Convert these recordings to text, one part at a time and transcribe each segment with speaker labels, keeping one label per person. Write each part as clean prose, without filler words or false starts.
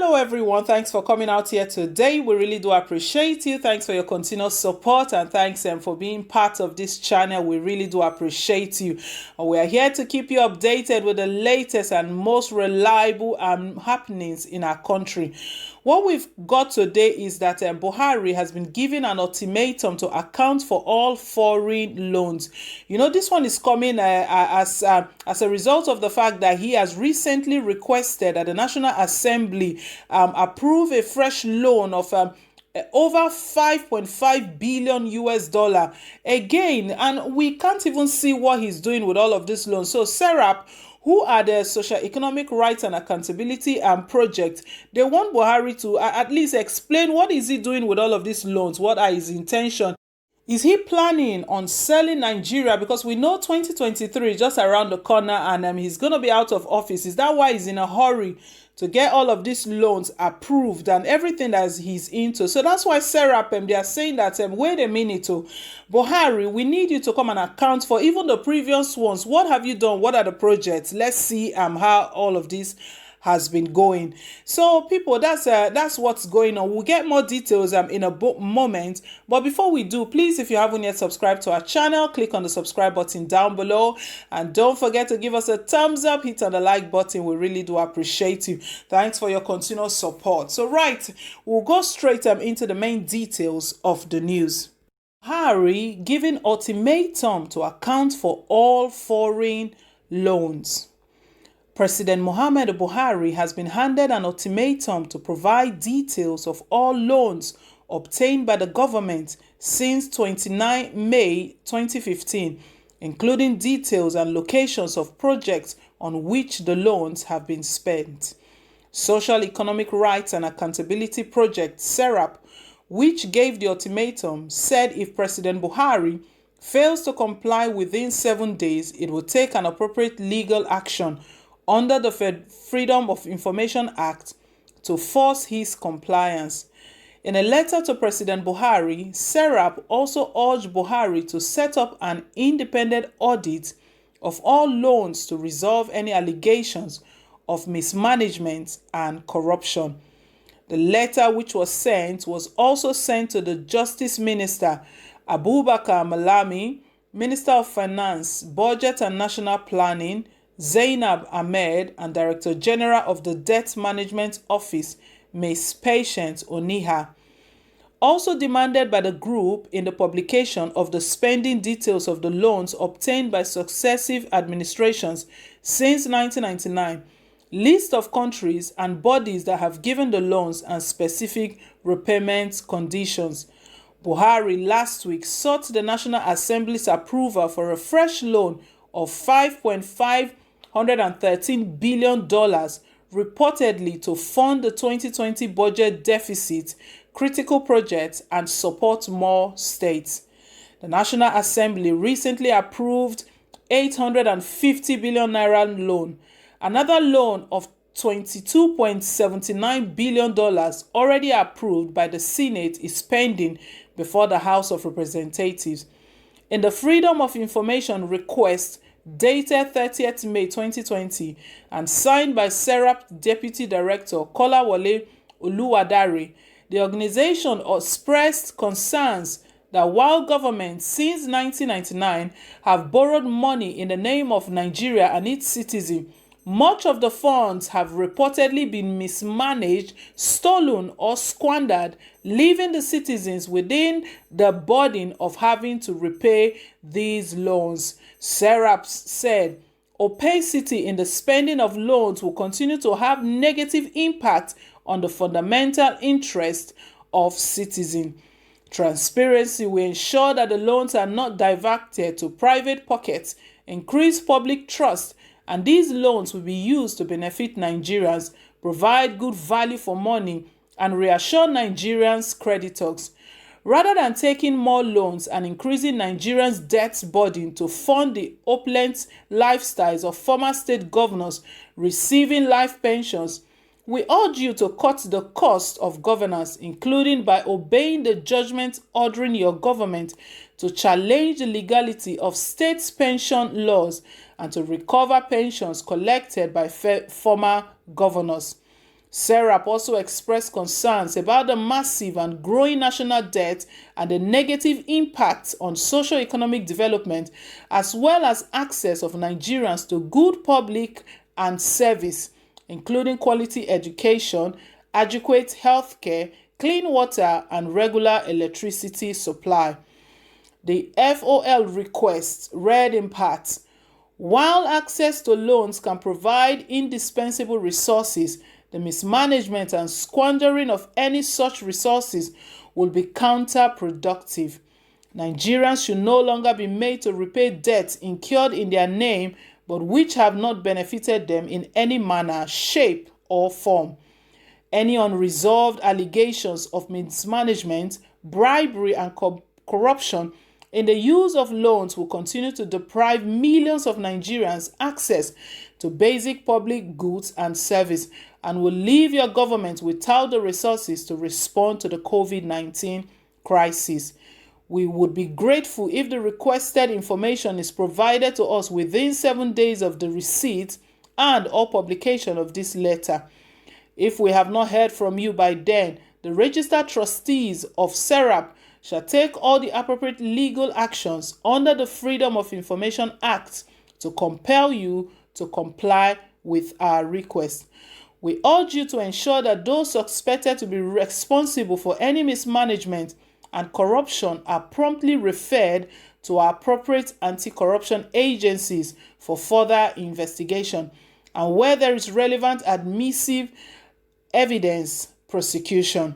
Speaker 1: Hello everyone, thanks for coming out here today. We really do appreciate you. Thanks for your continuous support and thanks for being part of this channel. We really do appreciate you. We are here to keep you updated with the latest and most reliable happenings in our country. What we've got today is that Buhari has been given an ultimatum to account for all foreign loans. You know, this one is coming as a result of the fact that he has recently requested that the National Assembly approve a fresh loan of over 5.5 billion US dollar again, and we can't even see what he's doing with all of this loans. So SERAP, who are the Socio-Economic Rights and Accountability Project, they want Buhari to at least explain what is he doing with all of these loans, what are his intentions. Is he planning on selling Nigeria? Because we know 2023 is just around the corner and he's going to be out of office. Is that why he's in a hurry to get all of these loans approved and everything that he's into? So that's why SERAP, they are saying that, wait a minute, Buhari, we need you to come and account for even the previous ones. What have you done? What are the projects? Let's see how all of this has been going. So people, that's what's going on. We'll get more details in a moment, but before we do, please, if you haven't yet subscribed to our channel, click on the subscribe button down below and don't forget to give us a thumbs up, hit on the like button. We really do appreciate you. Thanks for your continuous support. So right, we'll go straight into the main details of the news. Buhari giving ultimatum to account for all foreign loans. President Muhammadu Buhari has been handed an ultimatum to provide details of all loans obtained by the government since 29 May 2015, including details and locations of projects on which the loans have been spent. Social Economic Rights and Accountability Project, SERAP, which gave the ultimatum, said if President Buhari fails to comply within 7 days, it will take an appropriate legal action under the Freedom of Information Act to force his compliance. In a letter to President Buhari, SERAP also urged Buhari to set up an independent audit of all loans to resolve any allegations of mismanagement and corruption. The letter, which was also sent to the Justice Minister, Abubakar Malami, Minister of Finance, Budget and National Planning, Zainab Ahmed, and Director General of the Debt Management Office, Ms. Patience Oniha. Also demanded by the group in the publication of the spending details of the loans obtained by successive administrations since 1999, list of countries and bodies that have given the loans and specific repayment conditions. Buhari last week sought the National Assembly's approval for a fresh loan of $5.513 billion reportedly to fund the 2020 budget deficit, critical projects, and support more states. The National Assembly recently approved 850 billion naira loan. Another loan of $22.79 billion already approved by the Senate is pending before the House of Representatives. In the Freedom of Information request dated 30th May 2020 and signed by SERAP Deputy Director Kolawole Oluwadare, the organization expressed concerns that while governments since 1999 have borrowed money in the name of Nigeria and its citizens, much of the funds have reportedly been mismanaged, stolen, or squandered, leaving the citizens within the burden of having to repay these loans. SERAP said opacity in the spending of loans will continue to have negative impact on the fundamental interest of citizens. Transparency will ensure that the loans are not diverted to private pockets, increase public trust, and these loans will be used to benefit Nigerians, provide good value for money, and reassure Nigerians' creditors. Rather than taking more loans and increasing Nigerians' debt burden to fund the opulent lifestyles of former state governors receiving life pensions, we urge you to cut the cost of governance, including by obeying the judgment ordering your government to challenge the legality of state pension laws and to recover pensions collected by former governors. SERAP also expressed concerns about the massive and growing national debt and the negative impacts on socio-economic development, as well as access of Nigerians to good public and service, including quality education, adequate health care, clean water, and regular electricity supply. The FOL request read in part: while access to loans can provide indispensable resources, the mismanagement and squandering of any such resources will be counterproductive. Nigerians should no longer be made to repay debts incurred in their name but which have not benefited them in any manner, shape, or form. Any unresolved allegations of mismanagement, bribery, and corruption in the use of loans will continue to deprive millions of Nigerians access to basic public goods and service and will leave your government without the resources to respond to the COVID-19 crisis. We would be grateful if the requested information is provided to us within 7 days of the receipt and or publication of this letter. If we have not heard from you by then, the registered trustees of SERAP shall take all the appropriate legal actions under the Freedom of Information Act to compel you to comply with our request. We urge you to ensure that those suspected to be responsible for any mismanagement and corruption are promptly referred to our appropriate anti-corruption agencies for further investigation, and where there is relevant admissive evidence, prosecution.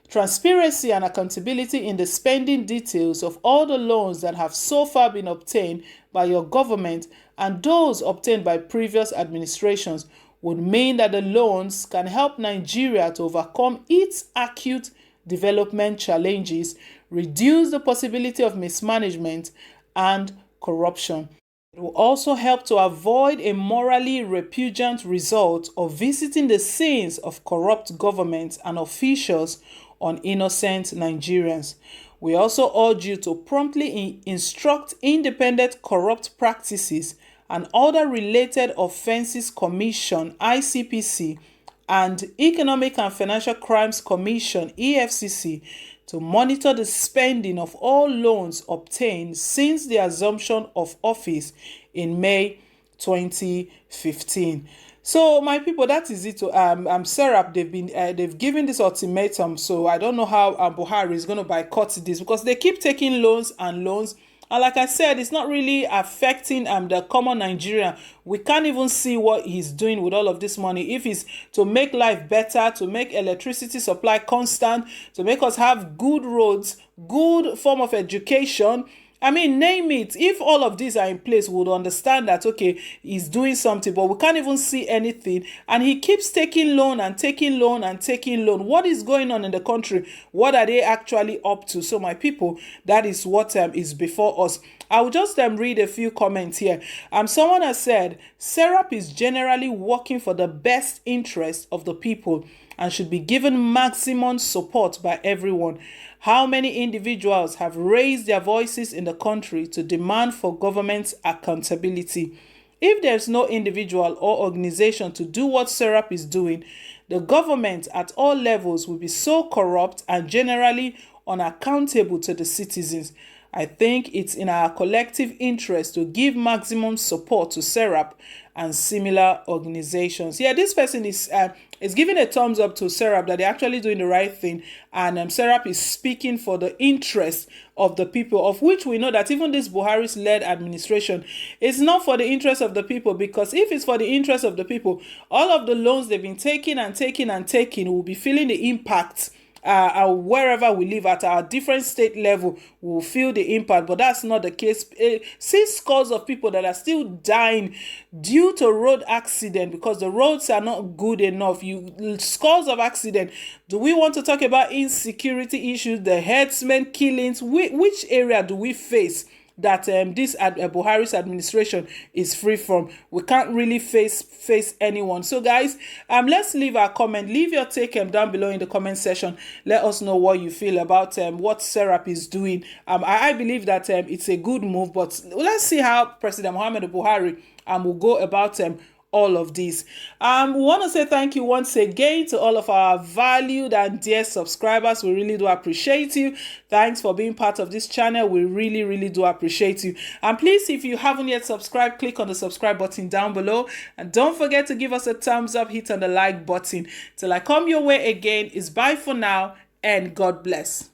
Speaker 1: Transparency and accountability in the spending details of all the loans that have so far been obtained by your government and those obtained by previous administrations would mean that the loans can help Nigeria to overcome its acute development challenges, reduce the possibility of mismanagement and corruption. It will also help to avoid a morally repugnant result of visiting the scenes of corrupt governments and officials on innocent Nigerians. We also urge you to promptly instruct Independent Corrupt Practices and Other Related Offences Commission (ICPC) and Economic and Financial Crimes Commission (EFCC) to monitor the spending of all loans obtained since the assumption of office in May 2015. So, my people, that is it. SERAP, they've given this ultimatum. So I don't know how Buhari is going to boycott this, because they keep taking loans and loans. And like I said, it's not really affecting the common Nigerian. We can't even see what he's doing with all of this money. If it's to make life better, to make electricity supply constant, to make us have good roads, good form of education, I mean, name it. If all of these are in place, we would understand that, okay, he's doing something, but we can't even see anything. And he keeps taking loan and taking loan and taking loan. What is going on in the country? What are they actually up to? So, my people, that is what is before us. I will just read a few comments here. Someone has said, SERAP is generally working for the best interest of the people and should be given maximum support by everyone. How many individuals have raised their voices in the country to demand for government accountability? If there's no individual or organization to do what SERAP is doing, the government at all levels will be so corrupt and generally unaccountable to the citizens. I think it's in our collective interest to give maximum support to SERAP and similar organizations. Yeah, this person is giving a thumbs up to SERAP that they're actually doing the right thing, and SERAP is speaking for the interest of the people, of which we know that even this Buhari's led administration is not for the interest of the people, because if it's for the interest of the people, all of the loans they've been taking and taking and taking will be feeling the impact. Wherever we live at our different state level, we will feel the impact, but that's not the case. See scores of people that are still dying due to road accident because the roads are not good enough. Scores of accident. Do we want to talk about insecurity issues, the herdsmen killings? Which area do we face that this Buhari's administration is free from? We can't really face anyone. So guys, let's leave our comment. Leave your take down below in the comment section. Let us know what you feel about what SERAP is doing. I believe that it's a good move, but let's see how President Muhammadu Buhari will go about all of this. We want to say thank you once again to all of our valued and dear subscribers. We really do appreciate you. Thanks for being part of this channel. We really do appreciate you. And please, if you haven't yet subscribed, click on the subscribe button down below. And don't forget to give us a thumbs up, hit on the like button. Till I come your way again, it's bye for now and God bless.